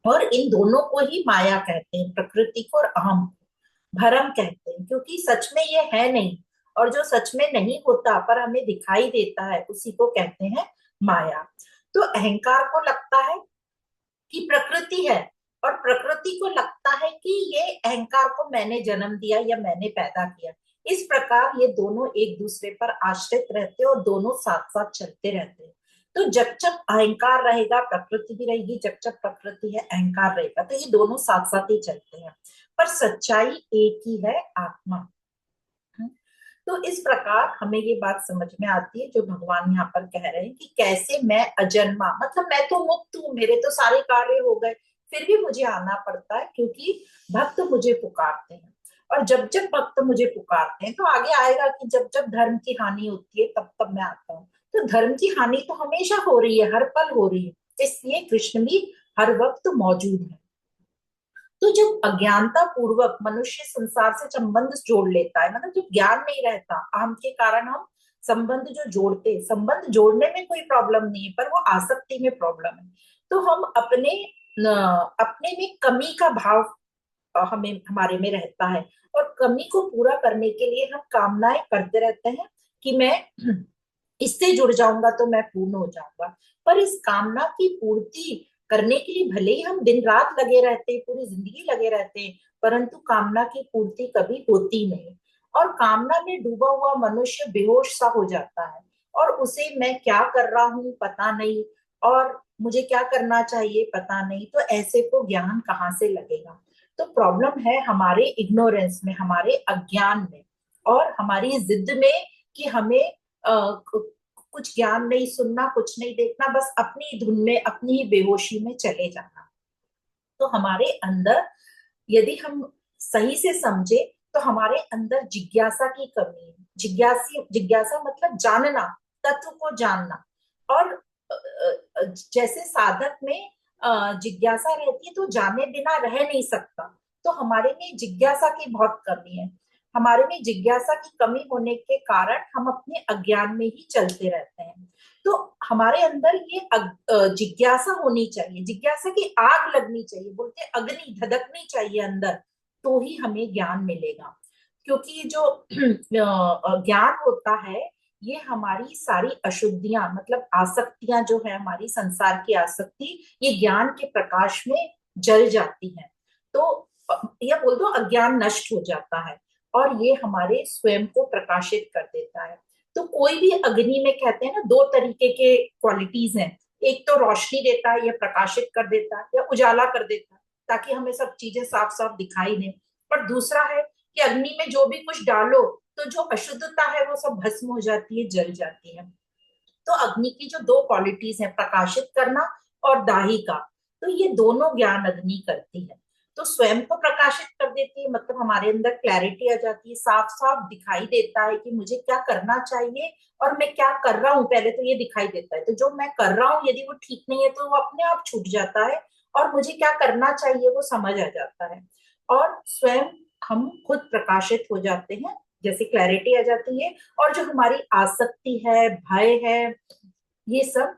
और इन दोनों को ही माया कहते हैं, प्रकृति को और अहम को भ्रम कहते हैं, क्योंकि सच में ये है नहीं। और जो सच में नहीं होता पर हमें दिखाई देता है, उसी को कहते हैं माया। तो अहंकार को लगता है कि प्रकृति है, और प्रकृति को लगता है कि ये अहंकार को मैंने जन्म दिया या मैंने पैदा किया। इस प्रकार ये दोनों एक दूसरे पर आश्रित रहते हैं और दोनों साथ साथ चलते रहते हैं। तो जब जब अहंकार रहेगा प्रकृति भी रहेगी, जब जब प्रकृति है अहंकार रहेगा, तो ये दोनों साथ साथ ही चलते हैं। पर सच्चाई एक ही है, आत्मा। तो इस प्रकार हमें ये बात समझ में आती है जो भगवान यहाँ पर कह रहे हैं कि कैसे मैं अजन्मा, मतलब मैं तो मुक्त हूँ, मेरे तो सारे कार्य हो गए, फिर भी मुझे आना पड़ता है क्योंकि भक्त मुझे पुकारते हैं। और जब जब भक्त मुझे पुकारते हैं, तो आगे आएगा कि जब जब धर्म की हानि होती है तब तब मैं आता हूँ। तो धर्म की हानि तो हमेशा हो रही है, हर पल हो रही है, इसलिए कृष्ण भी हर वक्त मौजूद है। तो जब अज्ञानता पूर्वक मनुष्य संसार से संबंध जोड़ लेता है, मतलब जब ज्ञान नहीं रहता, अहम के कारण हम संबंध जो जोड़ते, संबंध जोड़ने में कोई प्रॉब्लम नहीं है, पर वो आसक्ति में प्रॉब्लम है। तो हम अपने में कमी का भाव हमें हमारे में रहता है, और कमी को पूरा करने के लिए हम कामनाएं करते रहते हैं कि मैं इससे जुड़ जाऊंगा तो मैं पूर्ण हो जाऊंगा। पर इस कामना की पूर्ति करने के लिए भले ही हम दिन रात लगे रहते हैं, पूरी जिंदगी लगे रहते हैं, परंतु कामना की पूर्ति कभी होती नहीं। और कामना में डूबा हुआ मनुष्य बेहोश सा हो जाता है, और उसे मैं क्या कर रहा हूँ पता नहीं, और मुझे क्या करना चाहिए पता नहीं, तो ऐसे को ज्ञान कहाँ से लगेगा। तो प्रॉब्लम है हमारे इग्नोरेंस में, हमारे अज्ञान में, और हमारी जिद में कि हमें कुछ ज्ञान नहीं सुनना, कुछ नहीं देखना, बस अपनी धुन में, अपनी ही बेहोशी में चले जाना। तो हमारे अंदर, यदि हम सही से समझे, तो हमारे अंदर जिज्ञासा की कमी है। जिज्ञासा मतलब जानना, तत्व को जानना। और जैसे साधक में जिज्ञासा रहती है तो जाने बिना रह नहीं सकता। तो हमारे में जिज्ञासा की बहुत कमी है। हमारे में जिज्ञासा की कमी होने के कारण हम अपने अज्ञान में ही चलते रहते हैं। तो हमारे अंदर ये जिज्ञासा होनी चाहिए, जिज्ञासा की आग लगनी चाहिए, बोलते अग्नि धधकनी चाहिए अंदर, तो ही हमें ज्ञान मिलेगा। क्योंकि ये जो ज्ञान होता है, ये हमारी सारी अशुद्धियां, मतलब आसक्तियां जो है हमारी संसार की आसक्ति, ये ज्ञान के प्रकाश में जल जाती है। तो यह बोल दो अज्ञान नष्ट हो जाता है, और ये हमारे स्वयं को प्रकाशित कर देता है। तो कोई भी अग्नि में, कहते हैं ना, दो तरीके के क्वालिटीज हैं। एक तो रोशनी देता है, या प्रकाशित कर देता है, या उजाला कर देता है, ताकि हमें सब चीजें साफ साफ दिखाई दें। पर दूसरा है कि अग्नि में जो भी कुछ डालो, तो जो अशुद्धता है वो सब भस्म हो जाती है, जल जाती है। तो अग्नि की जो दो क्वालिटीज हैं, प्रकाशित करना और दाहिका, तो ये दोनों ज्ञान अग्नि करती है। तो स्वयं को प्रकाशित कर देती है, मतलब हमारे अंदर क्लैरिटी आ जाती है, साफ साफ दिखाई देता है कि मुझे क्या करना चाहिए और मैं क्या कर रहा हूँ, पहले तो ये दिखाई देता है। तो जो मैं कर रहा हूँ यदि वो ठीक नहीं है तो वो अपने आप छूट जाता है, और मुझे क्या करना चाहिए वो समझ आ जाता है। और स्वयं हम खुद प्रकाशित हो जाते हैं, जैसे क्लैरिटी आ जाती है। और जो हमारी आसक्ति है, भय है, ये सब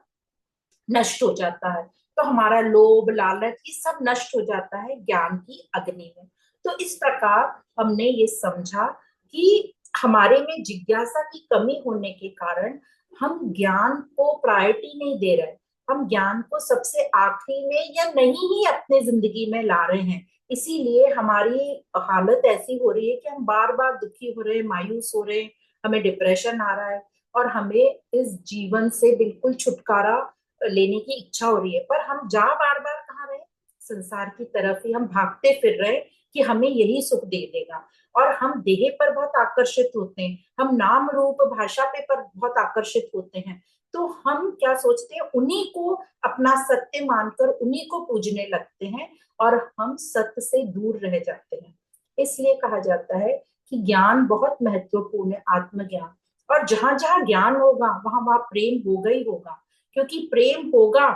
नष्ट हो जाता है। तो हमारा लोभ लालच ये सब नष्ट हो जाता है ज्ञान की अग्नि में। तो इस प्रकार हमने ये समझा कि हमारे में जिज्ञासा की कमी होने के कारण हम ज्ञान को प्रायोरिटी नहीं दे रहे, हम ज्ञान को सबसे आखिरी में या नहीं ही अपने जिंदगी में ला रहे हैं। इसीलिए हमारी हालत ऐसी हो रही है कि हम बार बार दुखी हो रहे हैं, मायूस हो रहे हैं, हमें डिप्रेशन आ रहा है, और हमें इस जीवन से बिल्कुल छुटकारा लेने की इच्छा हो रही है, पर हम जा बार बार कहाँ रहे, संसार की तरफ ही हम भागते फिर रहे कि हमें यही सुख दे देगा। और हम देह पर बहुत आकर्षित होते हैं, हम नाम रूप भाषा पे पर बहुत आकर्षित होते हैं। तो हम क्या सोचते हैं, उन्हीं को अपना सत्य मानकर उन्हीं को पूजने लगते हैं, और हम सत्य से दूर रह जाते हैं। इसलिए कहा जाता है कि ज्ञान बहुत महत्वपूर्ण है, आत्मज्ञान। और जहां जहां ज्ञान होगा वहां वहां प्रेम होगा ही होगा, क्योंकि प्रेम होगा,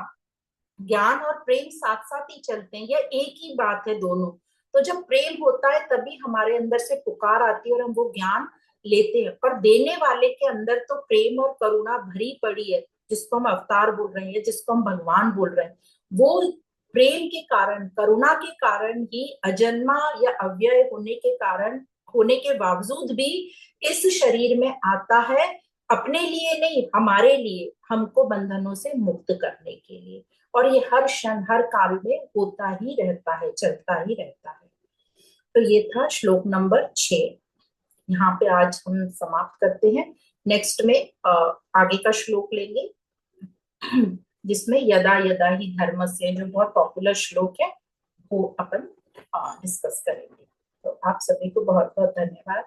ज्ञान और प्रेम साथ साथ ही चलते हैं, यह एक ही बात है दोनों। तो जब प्रेम होता है तभी हमारे अंदर से पुकार आती है और हम वो ज्ञान लेते हैं। पर देने वाले के अंदर तो प्रेम और करुणा भरी पड़ी है, जिसको हम अवतार बोल रहे हैं, जिसको हम भगवान बोल रहे हैं, वो प्रेम के कारण, करुणा के कारण ही अजन्मा या अव्यय होने के कारण, होने के बावजूद भी इस शरीर में आता है, अपने लिए नहीं, हमारे लिए, हमको बंधनों से मुक्त करने के लिए। और ये हर क्षण हर काल में होता ही रहता है, चलता ही रहता है। तो ये था श्लोक नंबर 6। यहाँ पे आज हम समाप्त करते हैं। नेक्स्ट में आगे का श्लोक लेंगे, जिसमें यदा यदा ही धर्मस्य, जो बहुत पॉपुलर श्लोक है, वो अपन डिस्कस करेंगे। तो आप सभी को बहुत बहुत धन्यवाद।